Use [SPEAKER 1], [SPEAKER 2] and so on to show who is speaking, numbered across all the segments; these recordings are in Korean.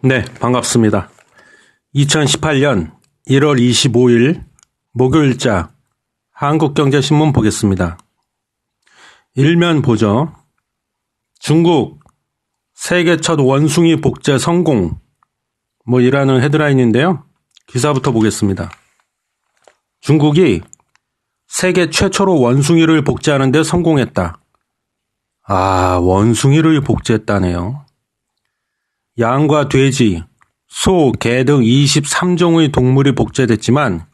[SPEAKER 1] 네, 반갑습니다. 2018년 1월 25일 목요일자 한국경제신문 보겠습니다. 일면 보죠. 중국 세계 첫 원숭이 복제 성공 이라는 헤드라인인데요. 기사부터 보겠습니다. 중국이 세계 최초로 원숭이를 복제하는 데 성공했다. 원숭이를 복제했다네요. 양과 돼지, 소, 개 등 23종의 동물이 복제됐지만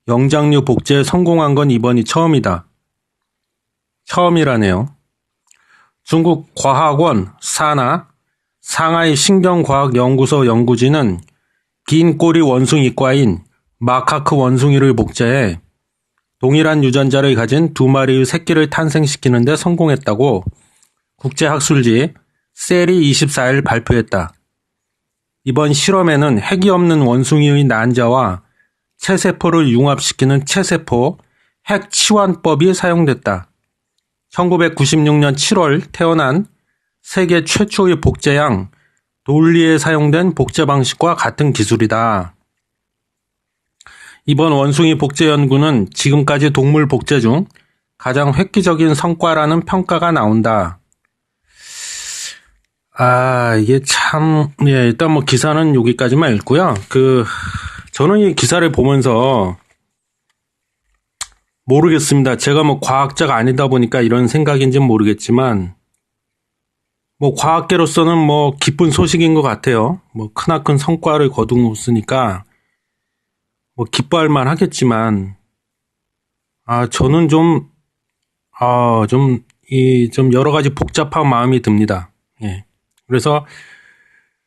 [SPEAKER 1] 영장류 복제에 성공한 건 이번이 처음이다. 처음이라네요. 중국 과학원 사나 상하이 신경과학연구소 연구진은 긴 꼬리 원숭이과인 마카크 원숭이를 복제해 동일한 유전자를 가진 두 마리의 새끼를 탄생시키는 데 성공했다고 국제학술지 셀이 24일 발표했다. 이번 실험에는 핵이 없는 원숭이의 난자와 체세포를 융합시키는 체세포 핵치환법이 사용됐다. 1996년 7월 태어난 세계 최초의 복제양 돌리에 사용된 복제 방식과 같은 기술이다. 이번 원숭이 복제 연구는 지금까지 동물 복제 중 가장 획기적인 성과라는 평가가 나온다. 이게 참, 일단 기사는 여기까지만 읽고요. 저는 이 기사를 보면서 모르겠습니다. 제가 과학자가 아니다 보니까 이런 생각인지는 모르겠지만, 과학계로서는 기쁜 소식인 것 같아요. 크나큰 성과를 거두었으니까, 기뻐할 만 하겠지만, 저는 좀 여러 가지 복잡한 마음이 듭니다. 예. 그래서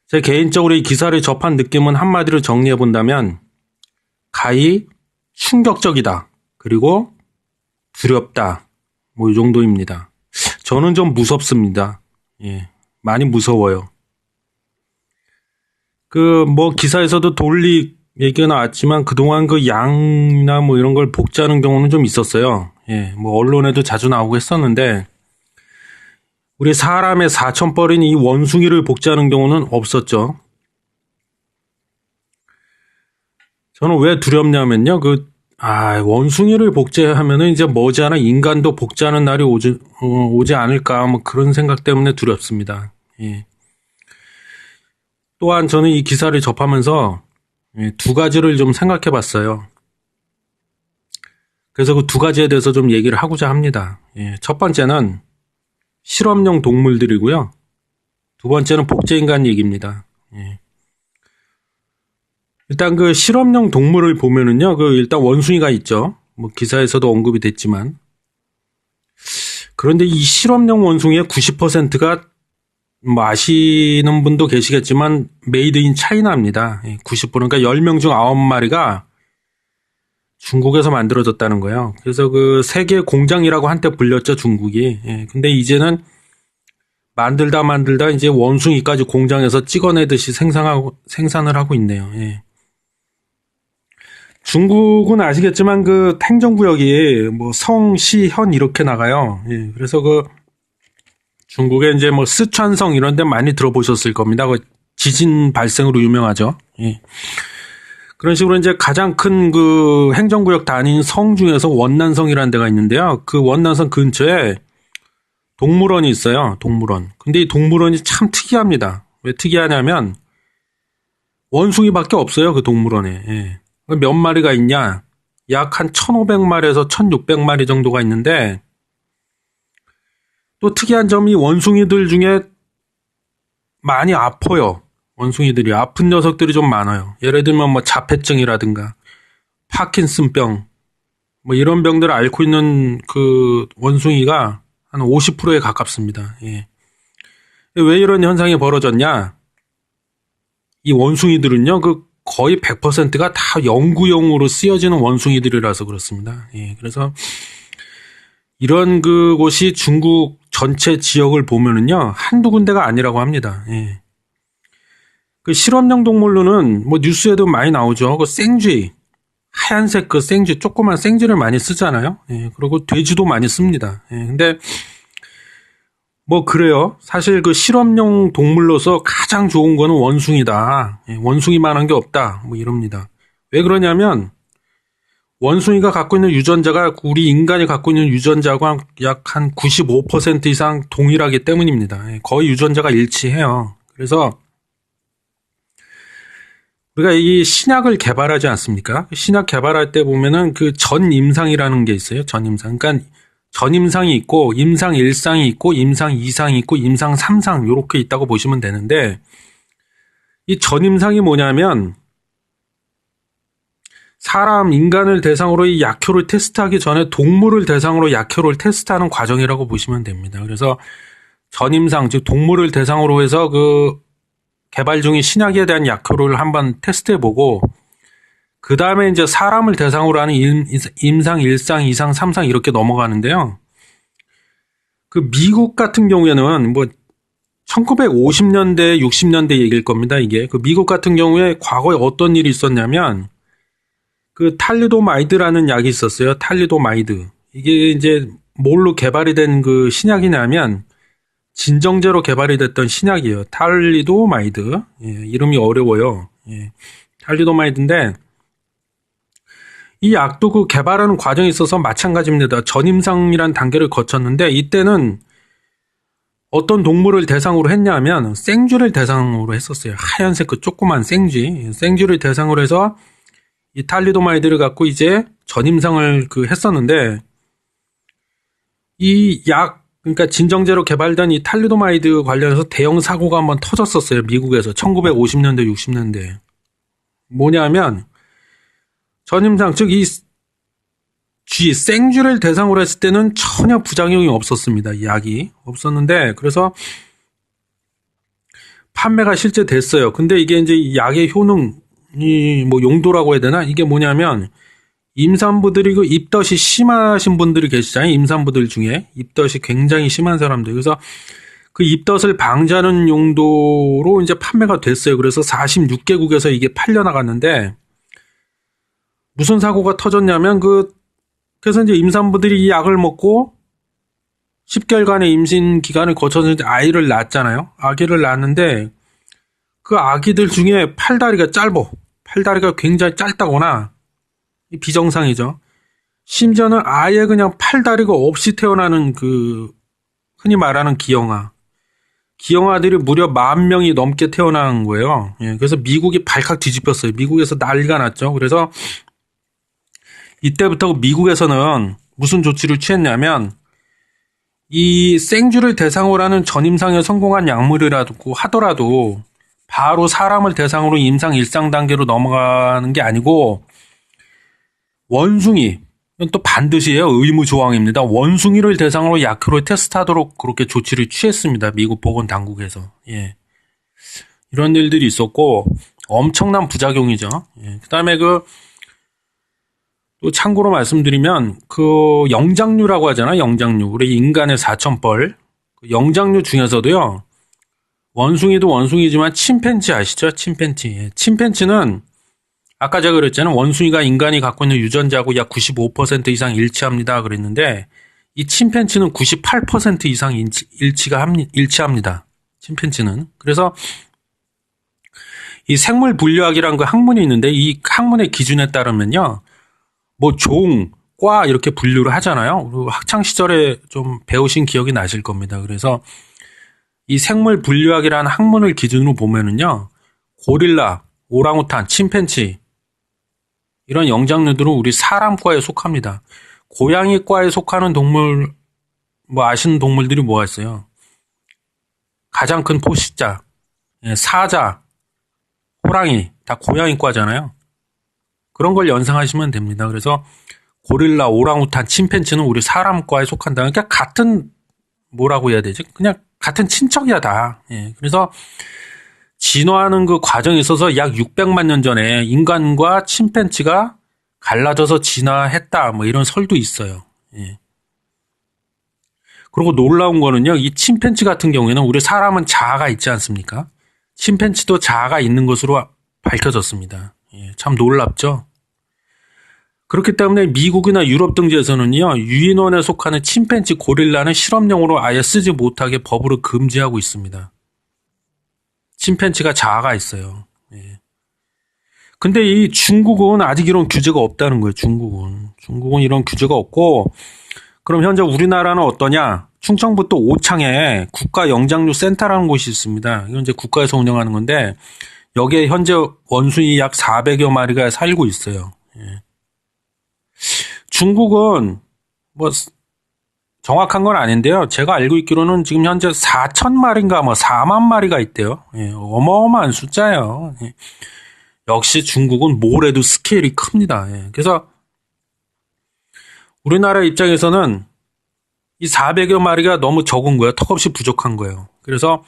[SPEAKER 1] 제 개인적으로 이 기사를 접한 느낌은 한마디로 정리해 본다면 가히 충격적이다. 그리고 두렵다. 이 정도입니다. 저는 좀 무섭습니다. 예. 많이 무서워요. 기사에서도 돌리 얘기가 나왔지만 그동안 양이나 이런 걸 복제하는 경우는 좀 있었어요. 예. 언론에도 자주 나오고 했었는데 우리 사람의 사천벌인 이 원숭이를 복제하는 경우는 없었죠. 저는 왜 두렵냐면요. 원숭이를 복제하면은 이제 머지않아 인간도 복제하는 날이 오지 않을까, 그런 생각 때문에 두렵습니다. 예. 또한 저는 이 기사를 접하면서 두 가지를 좀 생각해 봤어요. 그래서 그 두 가지에 대해서 좀 얘기를 하고자 합니다. 예. 첫 번째는 실험용 동물들이고요. 두 번째는 복제인간 얘기입니다. 예. 일단 실험용 동물을 보면은요, 일단 원숭이가 있죠. 기사에서도 언급이 됐지만. 그런데 이 실험용 원숭이의 90%가 아시는 분도 계시겠지만, 메이드 인 차이나입니다. 90%, 그러니까 10명 중 9마리가 중국에서 만들어졌다는 거예요. 그래서 세계 공장이라고 한때 불렸죠, 중국이. 예. 근데 이제는 만들다 이제 원숭이까지 공장에서 찍어내듯이 생산을 하고 있네요. 예. 중국은 아시겠지만 행정구역이 성, 시, 현 이렇게 나가요. 예. 그래서 중국에 이제 스촨성 이런 데 많이 들어보셨을 겁니다. 지진 발생으로 유명하죠. 예. 그런 식으로 이제 가장 큰 행정구역 단위인 성 중에서 원난성이라는 데가 있는데요. 그 원난성 근처에 동물원이 있어요. 동물원. 근데 이 동물원이 참 특이합니다. 왜 특이하냐면 원숭이밖에 없어요. 그 동물원에. 예. 몇 마리가 있냐? 약 한 1,500마리에서 1,600마리 정도가 있는데 또 특이한 점이 원숭이들 중에 많이 아파요. 원숭이들이 아픈 녀석들이 좀 많아요. 예를 들면 자폐증이라든가 파킨슨병 이런 병들을 앓고 있는 원숭이가 한 50%에 가깝습니다. 예. 왜 이런 현상이 벌어졌냐? 이 원숭이들은요, 거의 100%가 다 연구용으로 쓰여지는 원숭이들이라서 그렇습니다. 예. 그래서 이런 곳이 중국 전체 지역을 보면은요, 한두 군데가 아니라고 합니다. 예. 실험용 동물로는 뉴스에도 많이 나오죠. 생쥐, 하얀색 생쥐, 조그만 생쥐를 많이 쓰잖아요. 예, 그리고 돼지도 많이 씁니다. 예, 근데 뭐 그래요. 사실 그 실험용 동물로서 가장 좋은 거는 원숭이다. 원숭이만한 게 없다. 뭐 이럽니다. 왜 그러냐면 원숭이가 갖고 있는 유전자가 우리 인간이 갖고 있는 유전자와 약 한 95% 이상 동일하기 때문입니다. 거의 유전자가 일치해요. 그래서 우리가 이 신약을 개발하지 않습니까? 신약 개발할 때 보면은 그 전임상이라는 게 있어요. 전임상. 그러니까 전임상이 있고 임상 1상이 있고 임상 2상이 있고 임상 3상 이렇게 있다고 보시면 되는데 이 전임상이 뭐냐면 사람, 인간을 대상으로 이 약효를 테스트하기 전에 동물을 대상으로 약효를 테스트하는 과정이라고 보시면 됩니다. 그래서 전임상, 즉 동물을 대상으로 해서 그 개발 중인 신약에 대한 약효를 한번 테스트해보고 그 다음에 이제 사람을 대상으로 하는 임상 1상, 2상, 3상 이렇게 넘어가는데요. 그 미국 같은 경우에는 뭐 1950년대, 60년대 얘기일 겁니다. 이게 그 미국 같은 경우에 과거에 어떤 일이 있었냐면 그 탈리도마이드라는 약이 있었어요. 탈리도마이드. 이게 이제 뭘로 개발이 된 그 신약이냐면 진정제로 개발이 됐던 신약이에요. 탈리도마이드. 예, 이름이 어려워요. 예, 탈리도마이드인데 이 약도 그 개발하는 과정에 있어서 마찬가지입니다. 전임상이란 단계를 거쳤는데 이때는 어떤 동물을 대상으로 했냐면 생쥐를 대상으로 했었어요. 하얀색 그 조그만 생쥐. 생쥐를 대상으로 해서 이 탈리도마이드를 갖고 이제 전임상을 그 했었는데 이 약, 그러니까 진정제로 개발된 이 탈리도마이드 관련해서 대형 사고가 한번 터졌었어요. 미국에서 1950년대, 60년대. 뭐냐면 전임상, 즉 이 생쥐를 대상으로 했을 때는 전혀 부작용이 없었습니다. 이 약이 없었는데 그래서 판매가 실제 됐어요. 근데 이게 이제 이 약의 효능이 뭐 용도라고 해야 되나? 이게 뭐냐면 임산부들이 그 입덧이 심하신 분들이 계시잖아요. 임산부들 중에 입덧이 굉장히 심한 사람들. 그래서 그 입덧을 방지하는 용도로 이제 판매가 됐어요. 그래서 46개국에서 이게 팔려나갔는데 무슨 사고가 터졌냐면 그래서 이제 임산부들이 이 약을 먹고 10개월간의 임신 기간을 거쳐서 이제 아이를 낳았잖아요. 아기를 낳았는데 그 아기들 중에 팔다리가 짧어. 팔다리가 굉장히 짧다거나 비정상이죠. 심지어는 아예 그냥 팔다리가 없이 태어나는 그 흔히 말하는 기형아. 기형아들이 무려 10,000명이 넘게 태어난 거예요. 예, 그래서 미국이 발칵 뒤집혔어요. 미국에서 난리가 났죠. 그래서 이때부터 미국에서는 무슨 조치를 취했냐면 이 생쥐를 대상으로 하는 전임상에 성공한 약물이라고 하더라도 바로 사람을 대상으로 임상 1상 단계로 넘어가는 게 아니고 원숭이, 또 반드시예요. 의무 조항입니다. 원숭이를 대상으로 약효를 테스트하도록 그렇게 조치를 취했습니다. 미국 보건당국에서. 예. 이런 일들이 있었고 엄청난 부작용이죠. 예. 그다음에 또 참고로 말씀드리면 그 영장류라고 하잖아요. 영장류. 우리 인간의 4,000벌. 그 영장류 중에서도요. 원숭이도 원숭이지만 침팬지 아시죠? 침팬지. 예. 침팬지는 아까 제가 그랬잖아요. 원숭이가 인간이 갖고 있는 유전자하고 약 95% 이상 일치합니다. 그랬는데 이 침팬지는 98% 이상 일치합니다. 침팬지는. 그래서 이 생물 분류학이라는 그 학문이 있는데 이 학문의 기준에 따르면요. 뭐 종, 과 이렇게 분류를 하잖아요. 그리고 학창 시절에 좀 배우신 기억이 나실 겁니다. 그래서 이 생물 분류학이라는 학문을 기준으로 보면은요. 고릴라, 오랑우탄, 침팬지 이런 영장류들은 우리 사람과에 속합니다. 고양이과에 속하는 동물 뭐 아시는 동물들이 뭐가 있어요? 가장 큰 포식자, 사자, 호랑이 다 고양이과잖아요. 그런 걸 연상하시면 됩니다. 그래서 고릴라, 오랑우탄, 침팬지는 우리 사람과에 속한다. 그러니까 같은 뭐라고 해야 되지? 그냥 같은 친척이야 다. 예. 그래서 진화하는 그 과정에 있어서 약 600만 년 전에 인간과 침팬지가 갈라져서 진화했다. 뭐 이런 설도 있어요. 예. 그리고 놀라운 거는요. 이 침팬지 같은 경우에는 우리 사람은 자아가 있지 않습니까? 침팬지도 자아가 있는 것으로 밝혀졌습니다. 예. 참 놀랍죠? 그렇기 때문에 미국이나 유럽 등지에서는요, 유인원에 속하는 침팬지 고릴라는 실험용으로 아예 쓰지 못하게 법으로 금지하고 있습니다. 침팬지가 자아가 있어요. 예. 근데 이 중국은 아직 이런 규제가 없다는 거예요, 중국은 이런 규제가 없고, 그럼 현재 우리나라는 어떠냐? 충청북도 오창에 국가영장류 센터라는 곳이 있습니다. 이건 이제 국가에서 운영하는 건데, 여기에 현재 원숭이 약 400여 마리가 살고 있어요. 예. 중국은 뭐 정확한 건 아닌데요. 제가 알고 있기로는 지금 현재 4천 마리인가 뭐 4만 마리가 있대요. 예, 어마어마한 숫자예요. 예. 역시 중국은 뭘 해도 스케일이 큽니다. 예. 그래서 우리나라 입장에서는 이 400여 마리가 너무 적은 거예요. 턱없이 부족한 거예요. 그래서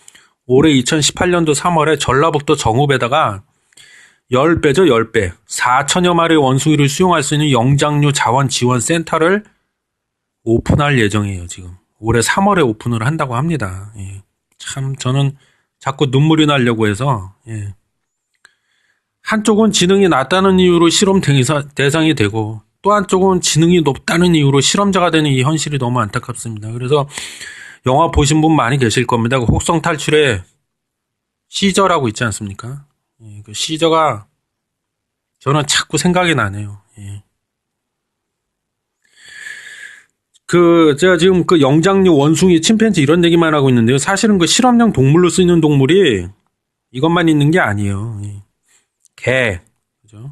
[SPEAKER 1] 올해 2018년도 3월에 전라북도 정읍에다가 10배죠, 10배. 4천여 마리의 원숭이를 수용할 수 있는 영장류 자원 지원 센터를 오픈할 예정이에요, 지금. 올해 3월에 오픈을 한다고 합니다. 예. 참, 저는 자꾸 눈물이 나려고 해서, 예. 한쪽은 지능이 낮다는 이유로 실험 대상이 되고, 또 한쪽은 지능이 높다는 이유로 실험자가 되는 이 현실이 너무 안타깝습니다. 그래서 영화 보신 분 많이 계실 겁니다. 그 혹성 탈출에 시저라고 있지 않습니까? 예, 그 시저가 저는 자꾸 생각이 나네요. 예. 제가 지금 그 영장류, 원숭이, 침팬지 이런 얘기만 하고 있는데요. 사실은 그 실험용 동물로 쓰이는 동물이 이것만 있는 게 아니에요. 예. 개, 그죠?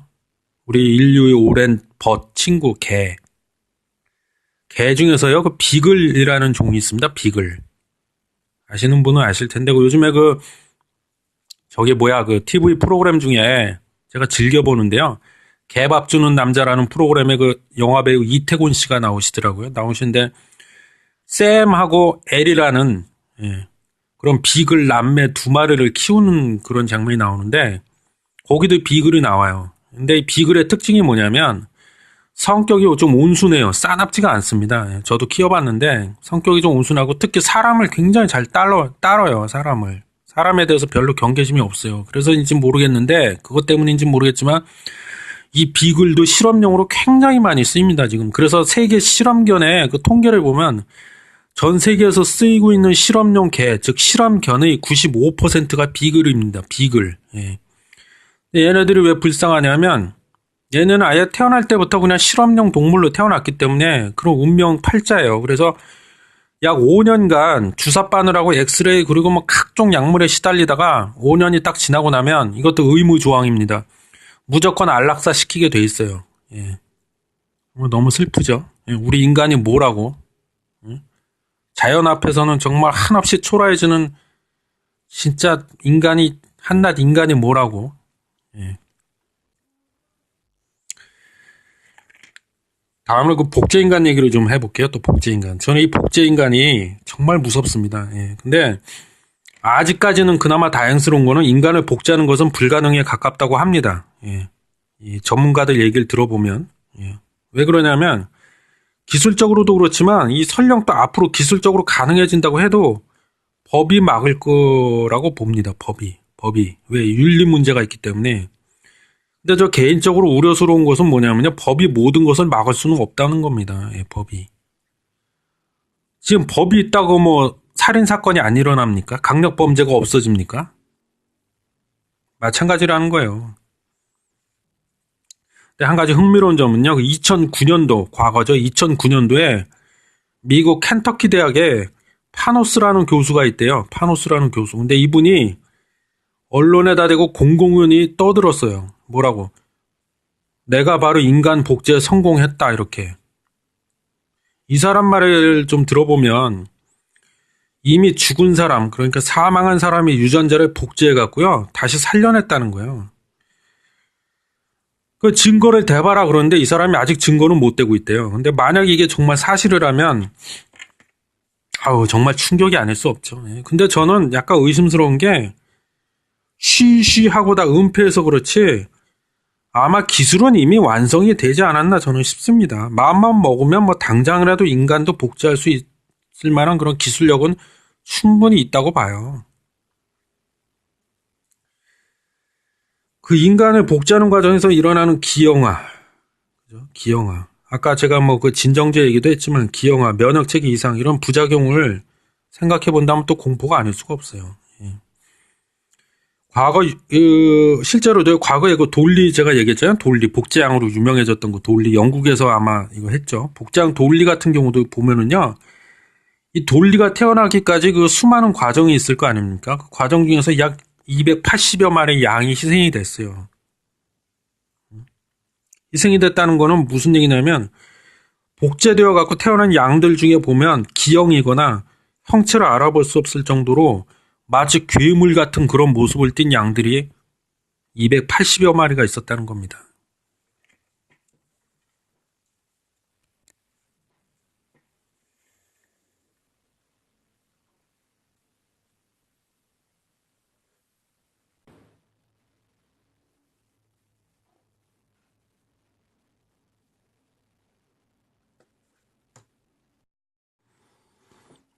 [SPEAKER 1] 우리 인류의 오랜 친구, 개. 개 중에서요, 그 비글이라는 종이 있습니다. 비글. 아시는 분은 아실 텐데, 요즘에 그 TV 프로그램 중에 제가 즐겨보는데요. 개밥 주는 남자라는 프로그램에 그 영화배우 이태곤 씨가 나오시는데, 샘하고 엘이라는, 예, 그런 비글 남매 두 마리를 키우는 그런 장면이 나오는데, 거기도 비글이 나와요. 근데 이 비글의 특징이 뭐냐면, 성격이 좀 온순해요. 싸납지가 않습니다. 저도 키워봤는데, 성격이 좀 온순하고, 특히 사람을 굉장히 잘 따라요, 사람을. 사람에 대해서 별로 경계심이 없어요. 그래서인지 모르겠는데, 그것 때문인지 모르겠지만, 이 비글도 실험용으로 굉장히 많이 쓰입니다, 지금. 그래서 세계 실험견의 그 통계를 보면, 전 세계에서 쓰이고 있는 실험용 개, 즉 실험견의 95%가 비글입니다, 비글. 예. 얘네들이 왜 불쌍하냐면, 얘는 아예 태어날 때부터 그냥 실험용 동물로 태어났기 때문에 그런 운명 팔자예요. 그래서 약 5년간 주사 바느라고 엑스레이 그리고 뭐 각종 약물에 시달리다가 5년이 딱 지나고 나면 이것도 의무조항입니다. 무조건 안락사 시키게 돼 있어요. 예. 너무 슬프죠. 예. 우리 인간이 뭐라고? 예? 자연 앞에서는 정말 한없이 초라해지는 진짜 인간이 한낱 인간이 뭐라고? 예. 다음으로 그 복제인간 얘기를 좀 해볼게요. 또 복제인간. 저는 이 복제인간이 정말 무섭습니다. 예. 근데 아직까지는 그나마 다행스러운 거는 인간을 복제하는 것은 불가능에 가깝다고 합니다. 예. 이 전문가들 얘기를 들어보면. 예. 왜 그러냐면 기술적으로도 그렇지만 이 설령 또 앞으로 기술적으로 가능해진다고 해도 법이 막을 거라고 봅니다. 법이. 왜? 윤리 문제가 있기 때문에. 근데 저 개인적으로 우려스러운 것은 뭐냐면요. 법이 모든 것을 막을 수는 없다는 겁니다. 예, 법이. 지금 법이 있다고 뭐 살인사건이 안 일어납니까? 강력범죄가 없어집니까? 마찬가지라는 거예요. 근데 한 가지 흥미로운 점은요. 2009년도, 과거죠. 2009년도에 미국 켄터키 대학에 파노스라는 교수가 있대요. 파노스라는 교수. 근데 이분이 언론에다 대고 공공연히 떠들었어요. 뭐라고? 내가 바로 인간 복제에 성공했다, 이렇게. 이 사람 말을 좀 들어보면 이미 죽은 사람, 그러니까 사망한 사람이 유전자를 복제해갖고요. 다시 살려냈다는 거예요. 그 증거를 대봐라 그러는데 이 사람이 아직 증거는 못 대고 있대요. 근데 만약 이게 정말 사실이라면 정말 충격이 아닐 수 없죠. 근데 저는 약간 의심스러운 게 쉬쉬하고 다 은폐해서 그렇지 아마 기술은 이미 완성이 되지 않았나 저는 싶습니다. 마음만 먹으면 뭐 당장이라도 인간도 복제할 수 있을 만한 그런 기술력은 충분히 있다고 봐요. 그 인간을 복제하는 과정에서 일어나는 기형아, 그죠? 기형아. 아까 제가 뭐 그 진정제 얘기도 했지만 기형아, 면역체계 이상 이런 부작용을 생각해 본다면 또 공포가 아닐 수가 없어요. 예. 과거 실제로도 과거에 그 돌리 제가 얘기했잖아요. 돌리 복제양으로 유명해졌던 그 돌리 영국에서 아마 이거 했죠. 복제양 돌리 같은 경우도 보면은요. 이 돌리가 태어나기까지 그 수많은 과정이 있을 거 아닙니까? 그 과정 중에서 약 280여 마리의 양이 희생이 됐어요. 희생이 됐다는 거는 무슨 얘기냐면 복제되어 갖고 태어난 양들 중에 보면 기형이거나 형체를 알아볼 수 없을 정도로 마치 괴물 같은 그런 모습을 띈 양들이 280여 마리가 있었다는 겁니다.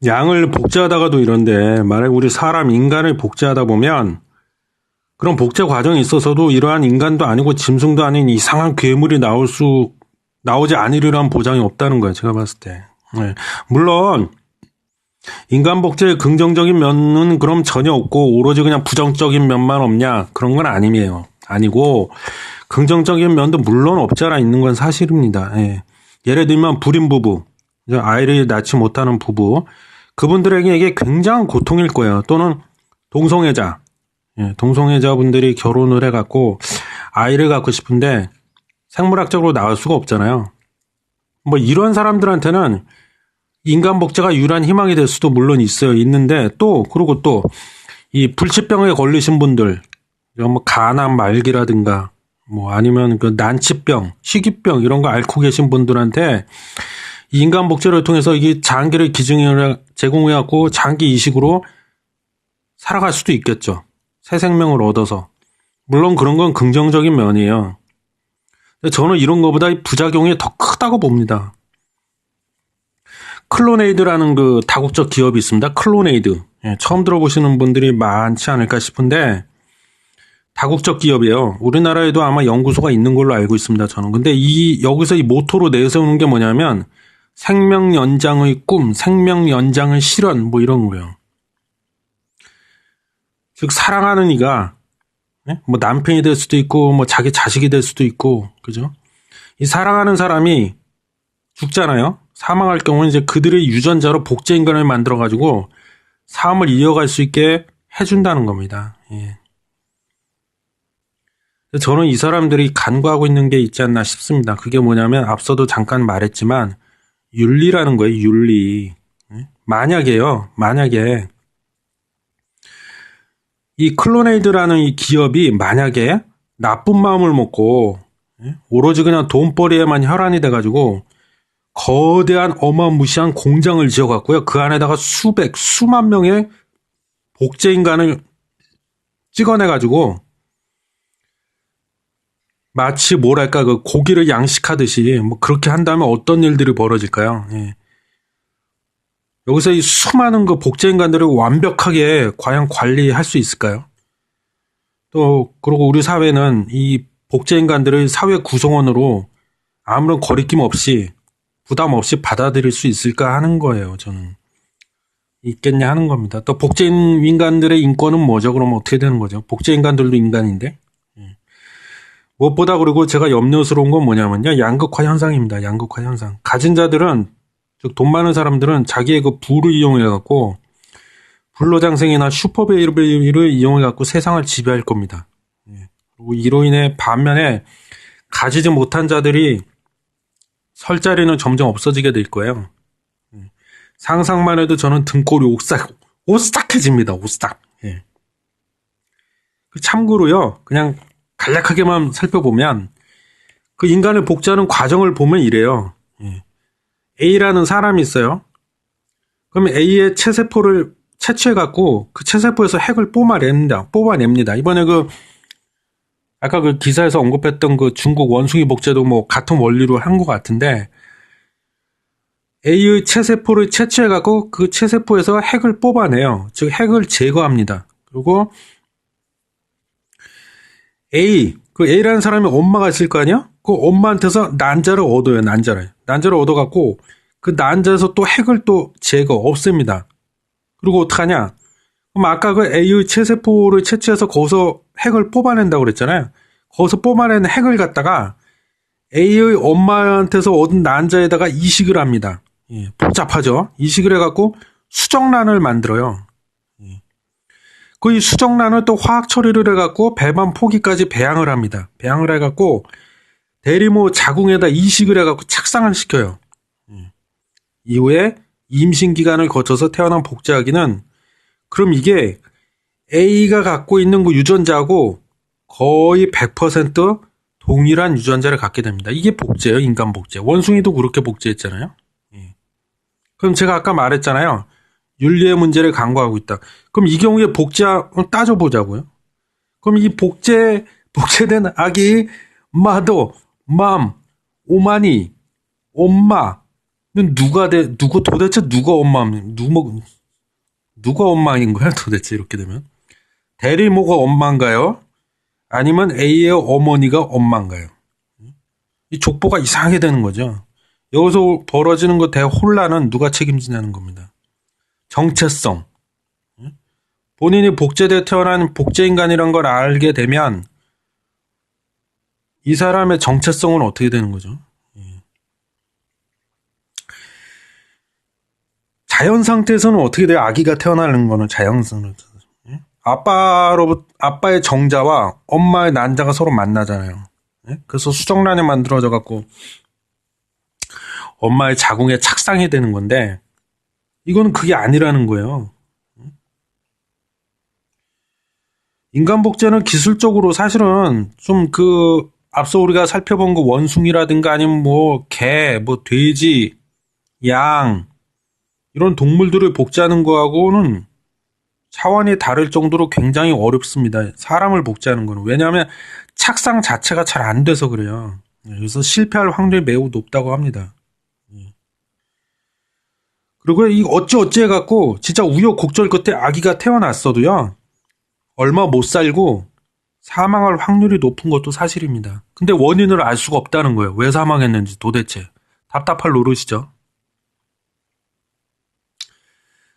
[SPEAKER 1] 양을 복제하다가도 이런데 만약 우리 사람 인간을 복제하다 보면 그런 복제 과정에 있어서도 이러한 인간도 아니고 짐승도 아닌 이상한 괴물이 나오지 않으리란 보장이 없다는 거예요. 제가 봤을 때. 네. 물론 인간 복제의 긍정적인 면은 그럼 전혀 없고 오로지 그냥 부정적인 면만 없냐? 그런 건 아니에요. 아니고 긍정적인 면도 물론 없지 않아 있는 건 사실입니다. 예. 예를 들면 불임 부부, 아이를 낳지 못하는 부부, 그분들에게 이게 굉장한 고통일 거예요. 또는 동성애자, 동성애자분들이 결혼을 해갖고 아이를 갖고 싶은데 생물학적으로 낳을 수가 없잖아요. 뭐 이런 사람들한테는 인간 복제가 유일한 희망이 될 수도 물론 있어요. 있는데 그리고 또 이 불치병에 걸리신 분들, 뭐 간암 말기라든가 뭐 아니면 그 난치병, 희귀병 이런 거 앓고 계신 분들한테 인간 복제를 통해서 이게 장기를 제공해갖고 장기 이식으로 살아갈 수도 있겠죠. 새 생명을 얻어서. 물론 그런 건 긍정적인 면이에요. 근데 저는 이런 것보다 부작용이 더 크다고 봅니다. 클로네이드라는 그 다국적 기업이 있습니다. 클로네이드. 처음 들어보시는 분들이 많지 않을까 싶은데 다국적 기업이에요. 우리나라에도 아마 연구소가 있는 걸로 알고 있습니다. 저는. 근데 여기서 이 모토로 내세우는 게 뭐냐면 생명 연장의 꿈, 생명 연장의 실현 뭐 이런 거예요. 즉 사랑하는 이가 뭐 남편이 될 수도 있고 뭐 자기 자식이 될 수도 있고 그죠? 이 사랑하는 사람이 죽잖아요. 사망할 경우는 이제 그들의 유전자로 복제 인간을 만들어 가지고 삶을 이어갈 수 있게 해준다는 겁니다. 예. 저는 이 사람들이 간과하고 있는 게 있지 않나 싶습니다. 그게 뭐냐면 앞서도 잠깐 말했지만 윤리라는 거예요. 윤리. 만약에 이 클로네이드라는 이 기업이 만약에 나쁜 마음을 먹고 오로지 그냥 돈벌이에만 혈안이 돼가지고 거대한 어마무시한 공장을 지어갖고요. 그 안에다가 수만 명의 복제 인간을 찍어내가지고 마치 뭐랄까 그 고기를 양식하듯이 뭐 그렇게 한다면 어떤 일들이 벌어질까요? 예. 여기서 이 수많은 그 복제 인간들을 완벽하게 과연 관리할 수 있을까요? 또 그리고 우리 사회는 이 복제 인간들을 사회 구성원으로 아무런 거리낌 없이 부담 없이 받아들일 수 있을까 하는 거예요. 저는 있겠냐 하는 겁니다. 또 복제 인간들의 인권은 뭐죠? 그럼 어떻게 되는 거죠? 복제 인간들도 인간인데. 무엇보다 그리고 제가 염려스러운 건 뭐냐면요. 양극화 현상입니다. 양극화 현상. 가진 자들은, 즉 돈 많은 사람들은 자기의 그 부를 이용해갖고 불로장생이나 슈퍼베이비를 이용해갖고 세상을 지배할 겁니다. 그리고 이로 인해 반면에 가지지 못한 자들이 설 자리는 점점 없어지게 될 거예요. 상상만 해도 저는 등골이 오싹해집니다. 오싹. 예. 참고로요. 그냥 간략하게만 살펴보면 그 인간을 복제하는 과정을 보면 이래요. A라는 사람이 있어요. 그러면 A의 체세포를 채취해갖고 그 체세포에서 핵을 뽑아냅니다. 이번에 아까 그 기사에서 언급했던 그 중국 원숭이 복제도 뭐 같은 원리로 한 것 같은데 A의 체세포를 채취해갖고 그 체세포에서 핵을 뽑아내요. 즉 핵을 제거합니다. 그리고 A, 그 A라는 사람이 엄마가 있을 거 아니야? 그 엄마한테서 난자를 얻어요, 난자를. 난자를 얻어갖고 그 난자에서 또 핵을 또 없앱니다. 그리고 어떡하냐? 그럼 아까 그 A의 체세포를 채취해서 거기서 핵을 뽑아낸다고 그랬잖아요. 거기서 뽑아낸 핵을 갖다가 A의 엄마한테서 얻은 난자에다가 이식을 합니다. 예, 복잡하죠? 이식을 해갖고 수정란을 만들어요. 그 이 수정란을 또 화학 처리를 해갖고 배반 포기까지 배양을 합니다. 배양을 해갖고 대리모 자궁에다 이식을 해갖고 착상을 시켜요. 이후에 임신 기간을 거쳐서 태어난 복제아기는 그럼 이게 A가 갖고 있는 그 유전자하고 거의 100% 동일한 유전자를 갖게 됩니다. 이게 복제예요, 인간 복제. 원숭이도 그렇게 복제했잖아요. 그럼 제가 아까 말했잖아요. 윤리의 문제를 간과하고 있다. 그럼 이 경우에 따져보자고요. 그럼 이 복제된 아기 마도, 오마니, 엄마는 도대체 누가 누가 엄마인 거야 도대체 이렇게 되면? 대리모가 엄마인가요? 아니면 A의 어머니가 엄마인가요? 이 족보가 이상하게 되는 거죠. 여기서 벌어지는 그 대혼란은 누가 책임지냐는 겁니다. 정체성. 본인이 복제되어 태어난 복제인간이란 걸 알게 되면 이 사람의 정체성은 어떻게 되는 거죠? 자연 상태에서는 어떻게 돼요? 아기가 태어나는 거는 자연성으로. 아빠의 정자와 엄마의 난자가 서로 만나잖아요. 그래서 수정란이 만들어져 갖고 엄마의 자궁에 착상이 되는 건데 이건 그게 아니라는 거예요. 인간 복제는 기술적으로 사실은 좀 앞서 우리가 살펴본 그 원숭이라든가 아니면 개, 돼지, 양 이런 동물들을 복제하는 거하고는 차원이 다를 정도로 굉장히 어렵습니다. 사람을 복제하는 거는. 왜냐하면 착상 자체가 잘 안 돼서 그래요. 그래서 실패할 확률이 매우 높다고 합니다. 그리고 이 어찌 해갖고 진짜 우여곡절 끝에 아기가 태어났어도요. 얼마 못 살고 사망할 확률이 높은 것도 사실입니다. 근데 원인을 알 수가 없다는 거예요. 왜 사망했는지 도대체. 답답할 노릇이죠.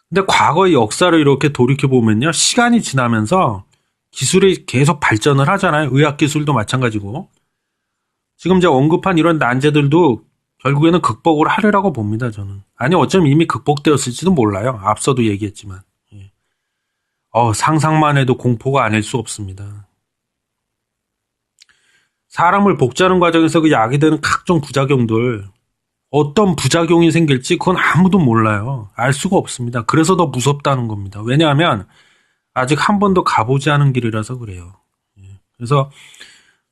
[SPEAKER 1] 근데 과거의 역사를 이렇게 돌이켜보면요. 시간이 지나면서 기술이 계속 발전을 하잖아요. 의학기술도 마찬가지고. 지금 제가 언급한 이런 난제들도 결국에는 극복을 하리라고 봅니다. 저는. 아니 어쩌면 이미 극복되었을지도 몰라요. 앞서도 얘기했지만. 상상만 해도 공포가 아닐 수 없습니다. 사람을 복제하는 과정에서 그 야기되는 각종 부작용들 어떤 부작용이 생길지 그건 아무도 몰라요. 알 수가 없습니다. 그래서 더 무섭다는 겁니다. 왜냐하면 아직 한 번도 가보지 않은 길이라서 그래요. 그래서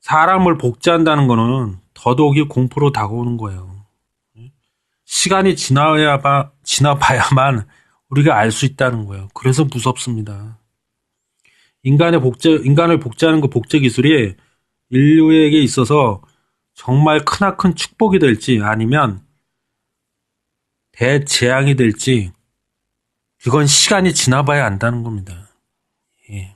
[SPEAKER 1] 사람을 복제한다는 거는 더더욱이 공포로 다가오는 거예요. 시간이 지나봐야만 우리가 알 수 있다는 거예요. 그래서 무섭습니다. 인간을 복제하는 그 복제 기술이 인류에게 있어서 정말 크나큰 축복이 될지 아니면 대재앙이 될지 그건 시간이 지나봐야 안다는 겁니다. 예.